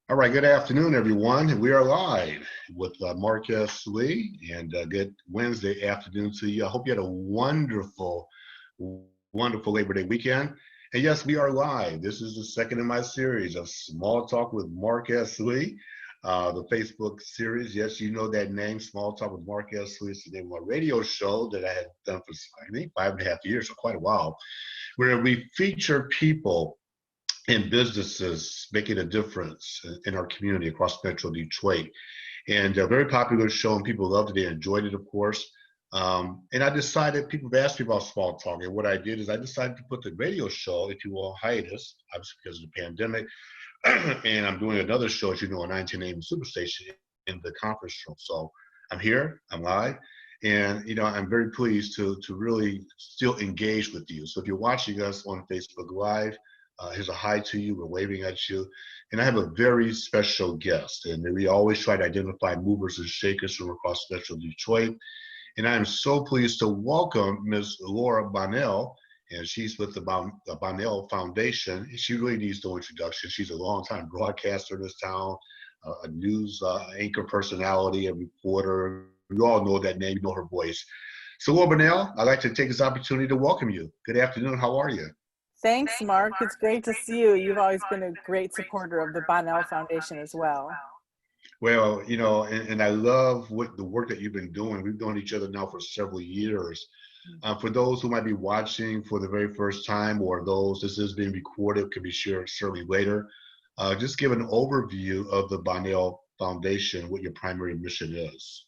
All right, good afternoon, everyone. We are live with Marcus Lee, and good Wednesday afternoon to you. I hope you had a wonderful Labor Day weekend. And yes, we are live. This is the second in my series of Small Talk with Marcus Lee, the Facebook series. Yes, you know that name, Small Talk with Marcus Lee. It's the name of my radio show that I had done for, I think, 5.5 years, so quite a while, where we feature people and businesses making a difference in our community across Metro Detroit. And a very popular show, and people loved it. They enjoyed it, of course. And I decided, people have asked me about Small Talk, and what I did is I decided to put the radio show, if you will, on hiatus, obviously because of the pandemic. And I'm doing another show, as you know, on 1980 Superstation in the conference room. So I'm here, I'm live, and I'm very pleased to really still engage with you. So if you're watching us on Facebook Live, here's a hi to you. We're waving at you. And I have a very special guest. And we always try to identify movers and shakers from across Metro Detroit. And I am so pleased to welcome Ms. Laura Bonnell. And she's with the Bonnell Foundation. And she really needs no introduction. She's a longtime broadcaster in this town, a news anchor personality, a reporter. You all know that name, you know her voice. So Laura Bonnell, I'd like to take this opportunity to welcome you. Good afternoon. How are you? Thanks, Mark. It's great to see you. You've always been a great supporter of the Bonnell Foundation as well. Well, and I love the work that you've been doing. We've known each other now for several years. For those who might be watching for the very first time, or those this is being recorded, can be shared certainly later. Just give an overview of the Bonnell Foundation, what your primary mission is.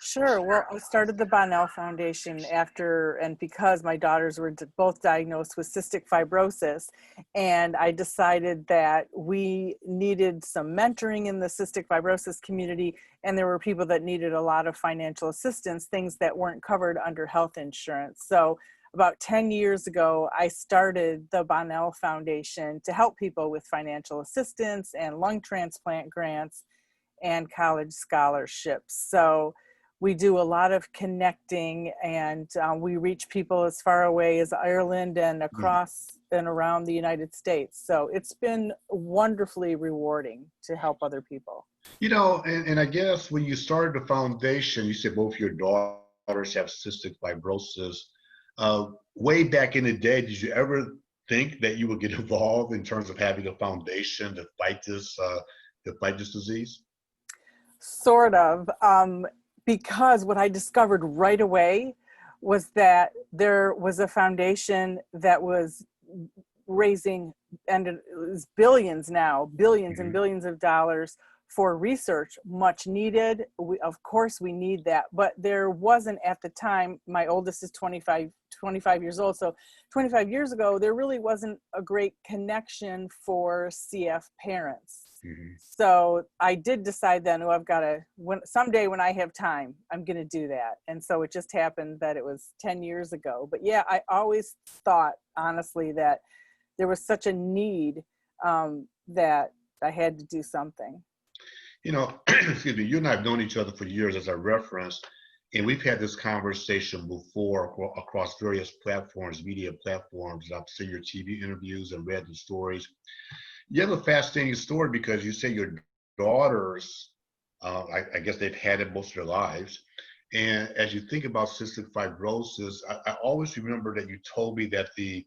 Sure. Well, I started the Bonnell Foundation because my daughters were both diagnosed with cystic fibrosis, and I decided that we needed some mentoring in the cystic fibrosis community, and there were people that needed a lot of financial assistance, things that weren't covered under health insurance. So about 10 years ago, I started the Bonnell Foundation to help people with financial assistance and lung transplant grants and college scholarships. So we do a lot of connecting, and we reach people as far away as Ireland and across and around the United States. So it's been wonderfully rewarding to help other people. And I guess when you started the foundation, you said both your daughters have cystic fibrosis. Way back in the day, did you ever think that you would get involved in terms of having a foundation to fight this disease? Sort of. Because what I discovered right away was that there was a foundation that was raising, and it was billions and billions of dollars for research, much needed. Of course we need that, but there wasn't at the time. My oldest is 25 years old. So 25 years ago, there really wasn't a great connection for CF parents. So I did decide then, someday when I have time, I'm going to do that. And so it just happened that it was 10 years ago. But yeah, I always thought, honestly, that there was such a need that I had to do something. Excuse me, you and I have known each other for years, as I referenced, and we've had this conversation before across various platforms, media platforms. I've seen your TV interviews and read the stories. You have a fascinating story because you say your daughters, I guess they've had it most of their lives. And as you think about cystic fibrosis, I always remember that you told me that the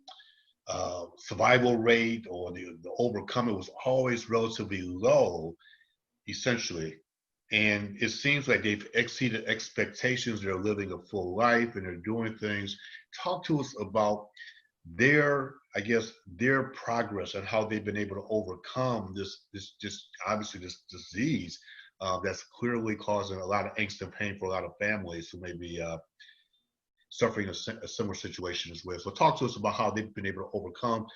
survival rate or the overcoming was always relatively low, essentially. And it seems like they've exceeded expectations. They're living a full life and they're doing things. Talk to us about their progress and how they've been able to overcome this disease that's clearly causing a lot of angst and pain for a lot of families who may be suffering a similar situation as well. So talk to us about how they've been able to overcome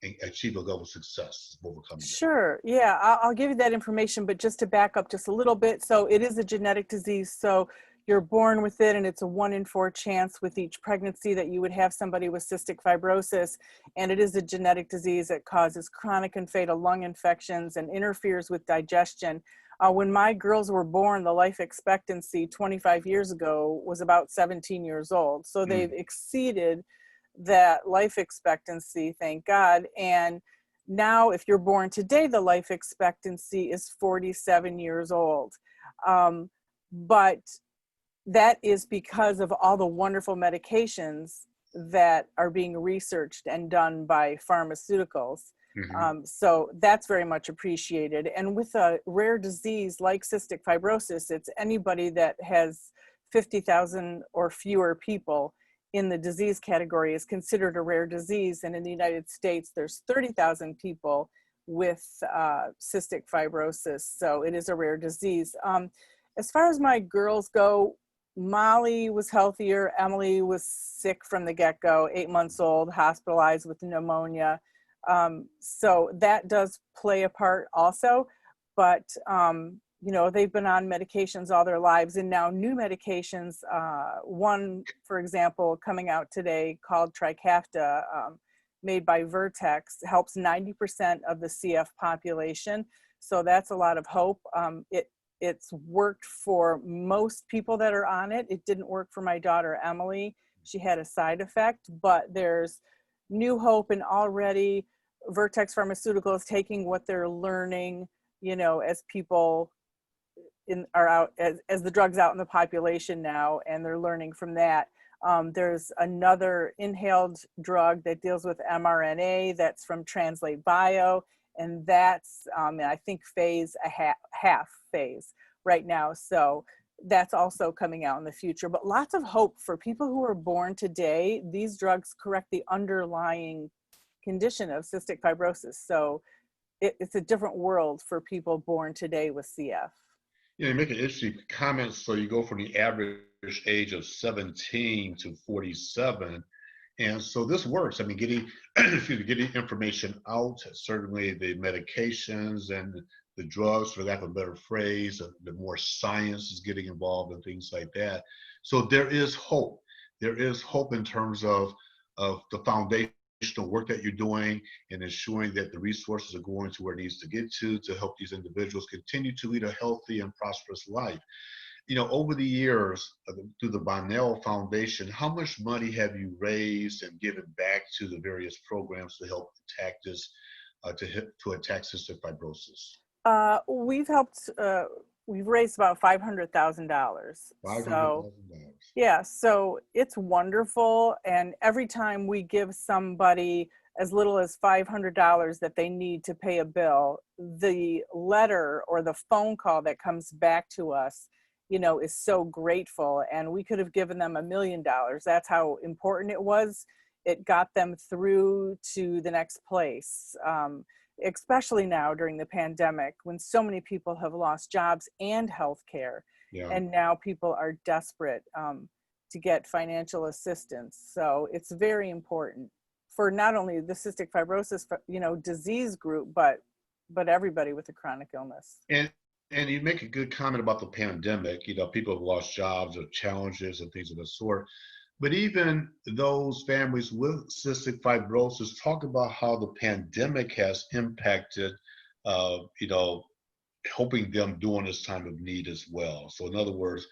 and achieve a level of success overcoming it. Sure. Yeah, I'll give you that information, but just to back up just a little bit. So it is a genetic disease. So you're born with it, and it's a 1 in 4 chance with each pregnancy that you would have somebody with cystic fibrosis. And it is a genetic disease that causes chronic and fatal lung infections and interferes with digestion. When my girls were born, the life expectancy 25 years ago was about 17 years old. So they've exceeded that life expectancy, thank God. And Now, if you're born today, the life expectancy is 47 years old. But that is because of all the wonderful medications that are being researched and done by pharmaceuticals. Hmm. So that's very much appreciated. And with a rare disease like cystic fibrosis, it's anybody that has 50,000 or fewer people in the disease category is considered a rare disease. And in the United States, there's 30,000 people with cystic fibrosis. So it is a rare disease. As far as my girls go, Molly was healthier. Emily was sick from the get-go, 8 months old, hospitalized with pneumonia. So that does play a part also. But, they've been on medications all their lives, and now new medications, one, for example, coming out today called Trikafta, made by Vertex, helps 90% of the CF population. So that's a lot of hope. It's worked for most people that are on it. It didn't work for my daughter, Emily. She had a side effect, but there's new hope, and already Vertex Pharmaceuticals taking what they're learning, as people are out, as the drugs out in the population now, and they're learning from that. There's another inhaled drug that deals with mRNA that's from Translate Bio, and that's I think half phase right now. So that's also coming out in the future. But lots of hope for people who are born today. These drugs correct the underlying condition of cystic fibrosis. So it's a different world for people born today with CF. You make an interesting comment. So you go from the average age of 17 to 47. And so this works. I mean, getting, getting information out, certainly the medications and the drugs, for lack of a better phrase, the more science is getting involved and things like that. So there is hope. There is hope in terms of the foundational work that you're doing and ensuring that the resources are going to where it needs to get to help these individuals continue to lead a healthy and prosperous life. Over the years, through the Bonnell Foundation, how much money have you raised and given back to the various programs to help attack this, to attack cystic fibrosis? We've raised about $500,000. So $500,000. yeah, so it's wonderful. And every time we give somebody as little as $500 that they need to pay a bill, the letter or the phone call that comes back to us, is so grateful. And we could have given them $1 million. That's how important it was. It got them through to the next place. Especially now during the pandemic, when so many people have lost jobs and health care. Yeah. And now people are desperate to get financial assistance. So it's very important for not only the cystic fibrosis, disease group, but everybody with a chronic illness. And you make a good comment about the pandemic. People have lost jobs or challenges and things of the sort. But even those families with cystic fibrosis talk about how the pandemic has impacted, helping them during this time of need as well. So in other words,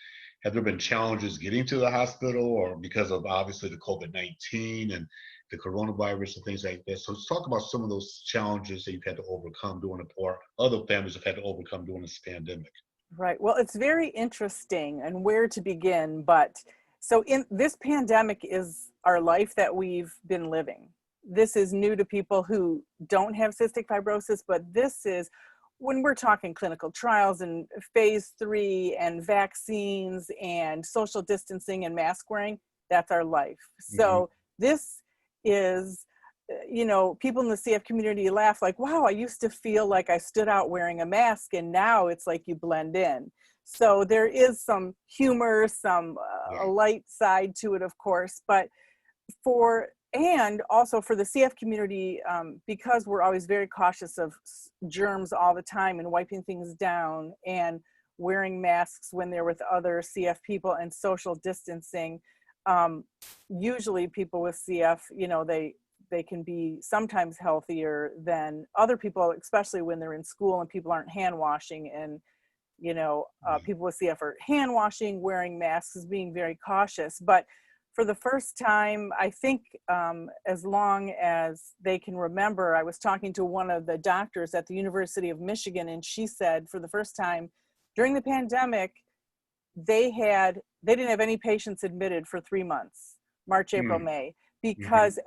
have there been challenges getting to the hospital, or because of obviously the COVID-19 and the coronavirus and things like that? So let's talk about some of those challenges that you've had to overcome or other families have had to overcome during this pandemic. Right. Well, it's very interesting and where to begin, but so in this pandemic is our life that we've been living. This is new to people who don't have cystic fibrosis, but this is when we're talking clinical trials and phase 3 and vaccines and social distancing and mask wearing, that's our life. So this is, people in the CF community laugh like, wow, I used to feel like I stood out wearing a mask, and now it's like you blend in. So there is some humor, a light side to it, of course, but and also for the CF community, because we're always very cautious of germs all the time and wiping things down and wearing masks when they're with other CF people and social distancing, usually people with CF, they can be sometimes healthier than other people, especially when they're in school and people aren't hand washing, and people with CF are hand washing, wearing masks, being very cautious. But for the first time, I think as long as they can remember, I was talking to one of the doctors at the University of Michigan, and she said for the first time during the pandemic, they didn't have any patients admitted for 3 months, March, April, May, Mm-hmm. because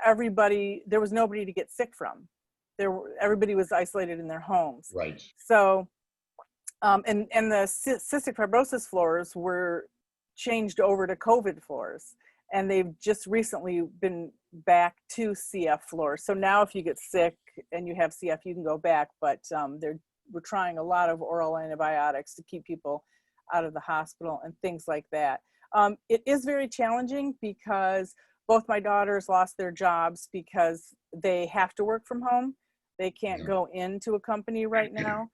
there was nobody to get sick from. Everybody was isolated in their homes. Right. So, and the cystic fibrosis floors were changed over to COVID floors, and they've just recently been back to CF floors. So now if you get sick and you have CF, you can go back, but we're trying a lot of oral antibiotics to keep people out of the hospital and things like that. It is very challenging because both my daughters lost their jobs because they have to work from home. They can't Yeah. go into a company right now.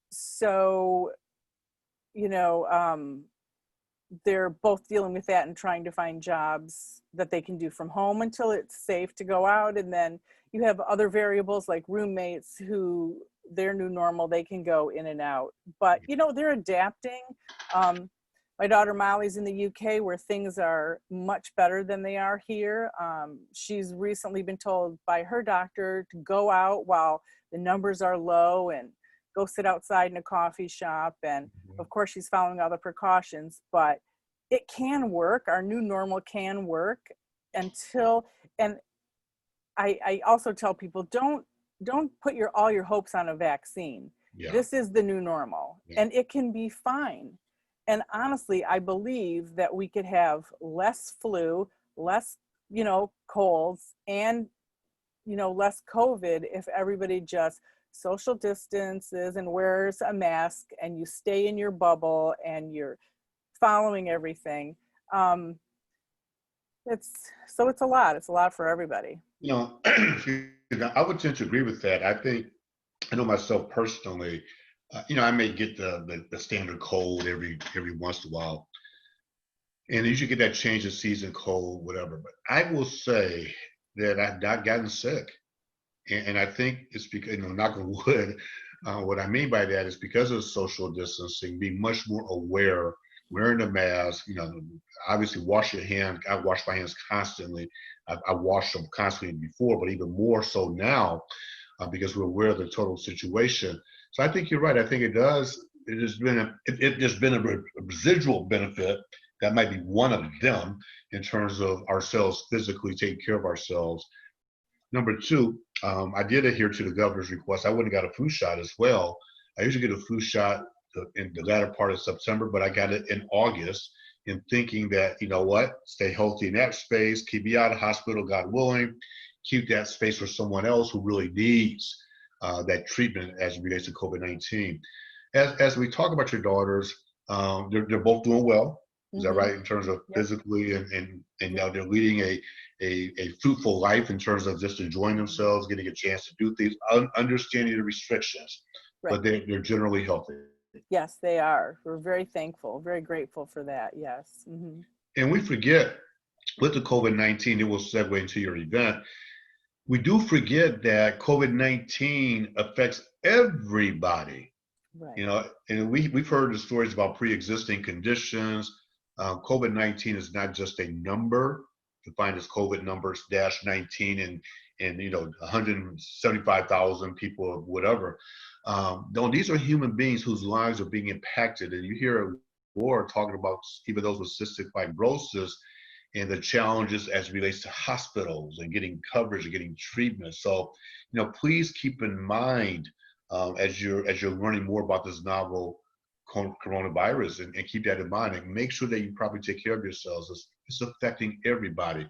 So, they're both dealing with that and trying to find jobs that they can do from home until it's safe to go out. And then you have other variables like roommates who their new normal, they can go in and out. But, they're adapting. My daughter Molly's in the UK where things are much better than they are here. She's recently been told by her doctor to go out while the numbers are low and go sit outside in a coffee shop. And of course, she's following all the precautions, but it can work. Our new normal can work and I also tell people, don't put all your hopes on a vaccine. Yeah. This is the new normal, and it can be fine. And honestly, I believe that we could have less flu, less, colds, and, less COVID if everybody just social distances and wears a mask and you stay in your bubble and you're following everything. It's a lot. It's a lot for everybody. I would tend to agree with that. I know myself personally, I may get the standard cold every once in a while. And you should get that change of season cold, whatever. But I will say that I've not gotten sick. And I think it's because, knock on wood, what I mean by that is because of social distancing, be much more aware, wearing a mask, obviously wash your hands. I wash my hands constantly. I washed them constantly before, but even more so now because we're aware of the total situation. So I think you're right. I think there's been a residual benefit that might be one of them in terms of ourselves physically taking care of ourselves. Number two, I did adhere to the governor's request. I went and got a flu shot as well. I usually get a flu shot in the latter part of September, but I got it in August in thinking that, stay healthy in that space, keep me out of hospital, God willing, keep that space for someone else who really needs that treatment as it relates to COVID-19. As we talk about your daughters, they're both doing well. Is that right? In terms of physically and now they're leading a fruitful life in terms of just enjoying themselves, getting a chance to do things, understanding the restrictions, but they're generally healthy. Yes, they are. We're very thankful, very grateful for that. Yes. Mm-hmm. And we forget with the COVID-19, it will segue into your event. We do forget that COVID-19 affects everybody. Right. And we've heard the stories about pre-existing conditions. COVID-19 is not just a number defined as COVID numbers -19 and 175,000 people or whatever. No, these are human beings whose lives are being impacted. And you hear Laura talking about even those with cystic fibrosis and the challenges as it relates to hospitals and getting coverage and getting treatment. So, please keep in mind as you're learning more about this novel coronavirus and keep that in mind and make sure that you probably take care of yourselves. It's affecting everybody.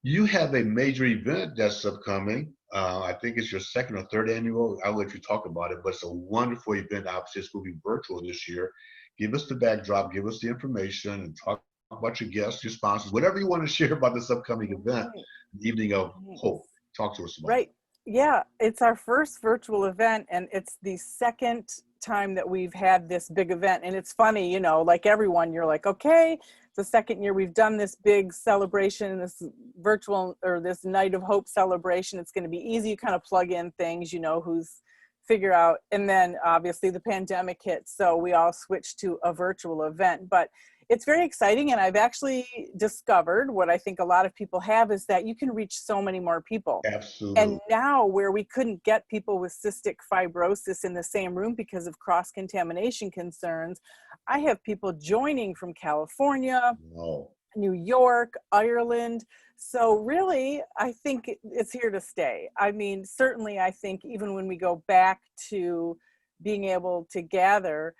You have a major event that's upcoming. I think it's your second or third annual. I'll let you talk about it, but it's a wonderful event. Obviously, it's going to be virtual this year. Give us the backdrop, give us the information, and talk about your guests, your sponsors, whatever you want to share about this upcoming event, the Evening of Hope. Talk to us about it. Right. Yeah, it's our first virtual event, and it's the second time that we've had this big event. And it's funny, like everyone, you're like, okay, it's the second year we've done this big celebration, this virtual or this Night of Hope celebration. It's going to be easy. You kind of plug in things, who's figure out. And then obviously the pandemic hit, so we all switched to a virtual event. But it's very exciting. And I've actually discovered what I think a lot of people have is that you can reach so many more people. Absolutely. And now where we couldn't get people with cystic fibrosis in the same room because of cross-contamination concerns, I have people joining from California, No. New York, Ireland. So really, I think it's here to stay. I mean, certainly I think even when we go back to being able to gather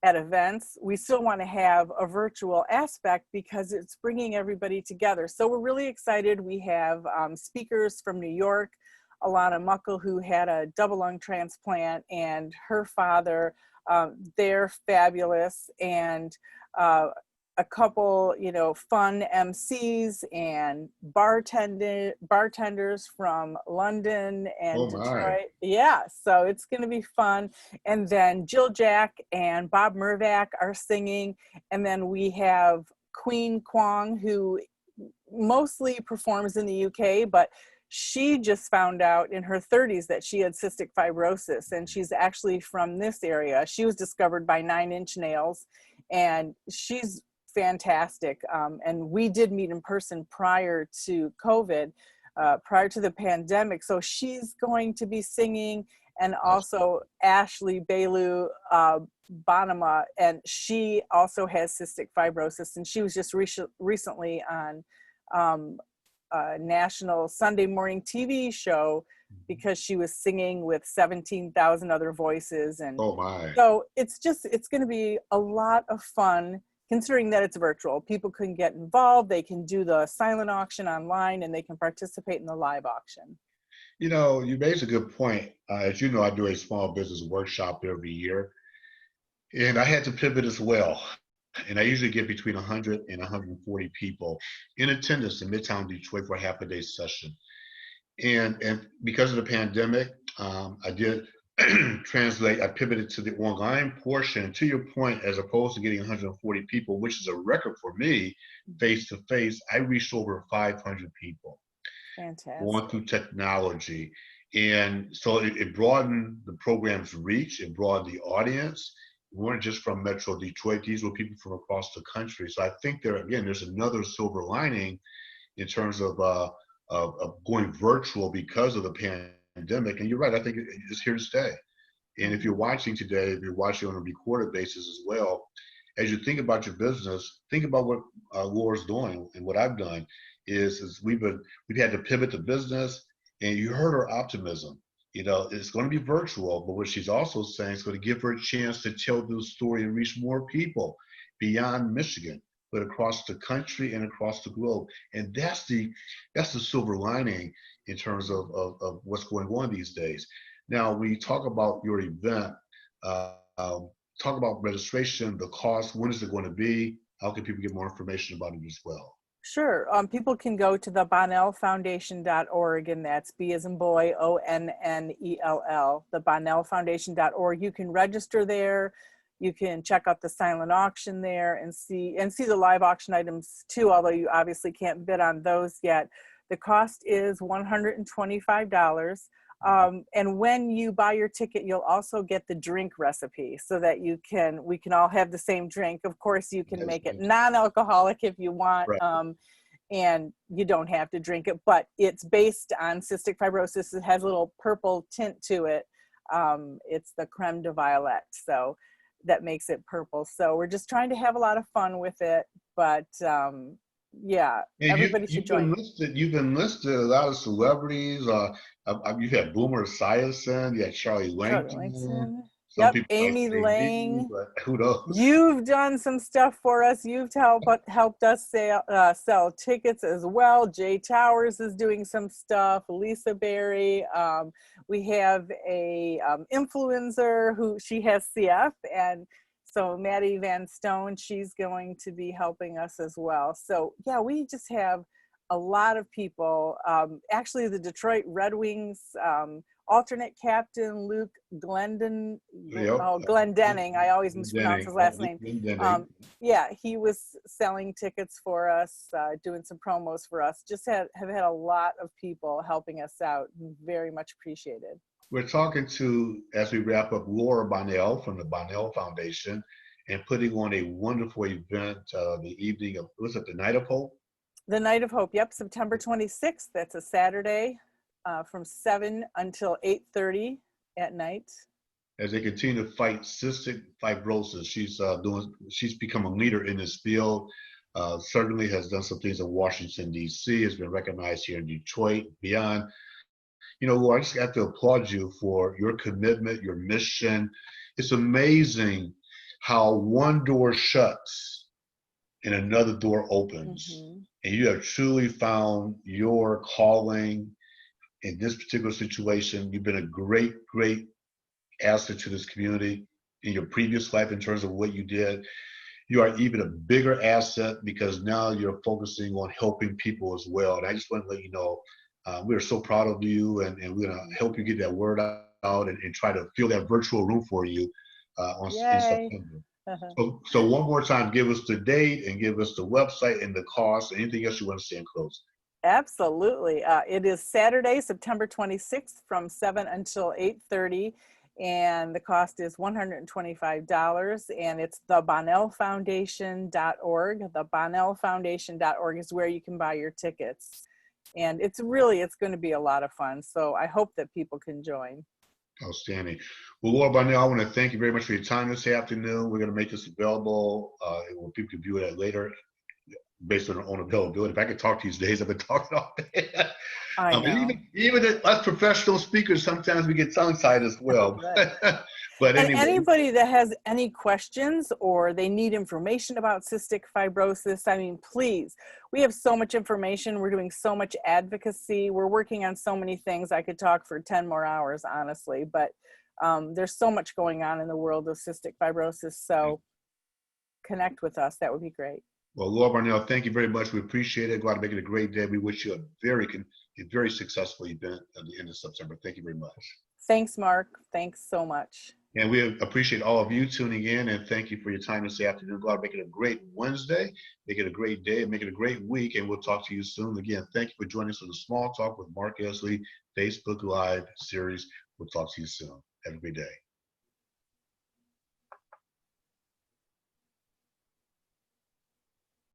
at events, we still want to have a virtual aspect because it's bringing everybody together. So we're really excited. We have speakers from New York, Alana Muckle, who had a double lung transplant, and her father. They're fabulous. And a couple, you know, fun MCs and bartenders from London and Oh my. Detroit. Yeah, so it's going to be fun. And then Jill Jack and Bob Mervac are singing. And then we have Queen Kwong, who mostly performs in the UK, but she just found out in her 30s that she had cystic fibrosis, and she's actually from this area. She was discovered by 9 Inch Nails, and she's fantastic. And we did meet in person prior to COVID, prior to the pandemic. So she's going to be singing, and also Ashley Bailu Bonema, and she also has cystic fibrosis, and she was just recently on national Sunday morning TV show because she was singing with 17,000 other voices. And Oh my. so it's going to be a lot of fun, considering that it's virtual. People can get involved, they can do the silent auction online, and they can participate in the live auction. You know, you raised a good point. As you know, I do a small business workshop every year, and I had to pivot as well. And I usually get between 100 and 140 people in attendance in Midtown Detroit for a half a day session. And because of the pandemic, I did translate. I pivoted to the online portion. To your point, as opposed to getting 140 people, which is a record for me, face to face, I reached over 500 people. Going Fantastic. through technology. And so it broadened the program's reach, it broadened the audience. We weren't just from Metro Detroit, these were people from across the country. So I think there's another silver lining in terms of going virtual because of the pandemic. And you're right, I think it's here to stay. And if you're watching today, if you're watching on a recorded basis as well, as you think about your business, think about what Laura's doing and what I've done is we've had to pivot the business, and you heard her optimism. You know, it's going to be virtual, but what she's also saying is going to give her a chance to tell the story and reach more people beyond Michigan, but across the country and across the globe. And that's the silver lining in terms of what's going on these days. Now, we talk about your event. Talk about registration, the cost, when is it going to be? How can people get more information about it as well? Sure. People can go to the BonnellFoundation.org, and that's B as in boy, ONNELL, the BonnellFoundation.org. You can register there. You can check out the silent auction there and see the live auction items too, although you obviously can't bid on those yet. The cost is $125. And when you buy your ticket, you'll also get the drink recipe so that we can all have the same drink. Of course, you can make it non-alcoholic if you want, Right. and you don't have to drink it, but it's based on cystic fibrosis. It has a little purple tint to it. It's the creme de violette, so that makes it purple. So we're just trying to have a lot of fun with it, but yeah, And everybody should join. You've enlisted a lot of celebrities. You've had Boomer Esiason, you had Charlie Charlie Langton. Langston. Some Yep, people might Amy say me, Lang. but who knows? You've done some stuff for us. You've helped us sell tickets as well. Jay Towers is doing some stuff. Lisa Berry. We have a influencer who she has CF, and so Maddie Van Stone, she's going to be helping us as well. So yeah, we just have a lot of people. Actually, the Detroit Red Wings alternate captain Luke Yep. Glendenning. I always mispronounce his last name. Denning. Yeah, he was selling tickets for us, doing some promos for us. Just have had a lot of people helping us out. Very much appreciated. We're talking to, as we wrap up, Laura Bonnell from the Bonnell Foundation. and putting on a wonderful event the evening of, was it the Night of Hope? The Night of Hope, yep, September 26th. That's a Saturday from 7 until 8:30 at night. As they continue to fight cystic fibrosis, she's become a leader in this field. Certainly has done some things in Washington, D.C., has been recognized here in Detroit, beyond. You know, Laura, I just have to applaud you for your commitment, your mission. It's amazing how one door shuts and another door opens. Mm-hmm. And you have truly found your calling in this particular situation. You've been a great, great asset to this community in your previous life in terms of what you did. You are even a bigger asset because now you're focusing on helping people as well. And I just want to let you know, we are so proud of you, and we're going to help you get that word out and try to fill that virtual room for you in Yay. September. So one more time, give us the date and give us the website and the cost. Anything else you want to say in closing? Absolutely. It is Saturday, September 26th from 7 until 8:30. And the cost is $125. And it's the BonnellFoundation.org. The BonnellFoundation.org is where you can buy your tickets. And it's going to be a lot of fun. So I hope that people can join. Outstanding. Well, Laura Bonnell, I want to thank you very much for your time this afternoon. We're going to make this available where people can view it later based on their own availability. If I could talk to you these days, I've been talking all day. I know. Even us professional speakers, sometimes we get tongue-tied as well. But and anyway. Anybody that has any questions or they need information about cystic fibrosis, I mean, please, we have so much information. We're doing so much advocacy. We're working on so many things. I could talk for 10 more hours, honestly, but there's so much going on in the world of cystic fibrosis. So connect with us. That would be great. Well, Laura Bonnell, thank you very much. We appreciate it. Go out and make it a great day. We wish you a very successful event at the end of September. Thank you very much. Thanks, Mark. Thanks so much. And we appreciate all of you tuning in, and thank you for your time this afternoon. Go out and make it a great Wednesday, make it a great day, make it a great week, and we'll talk to you soon. Again, thank you for joining us on the Small Talk with Mark Esley Facebook Live series. We'll talk to you soon. Have a great day.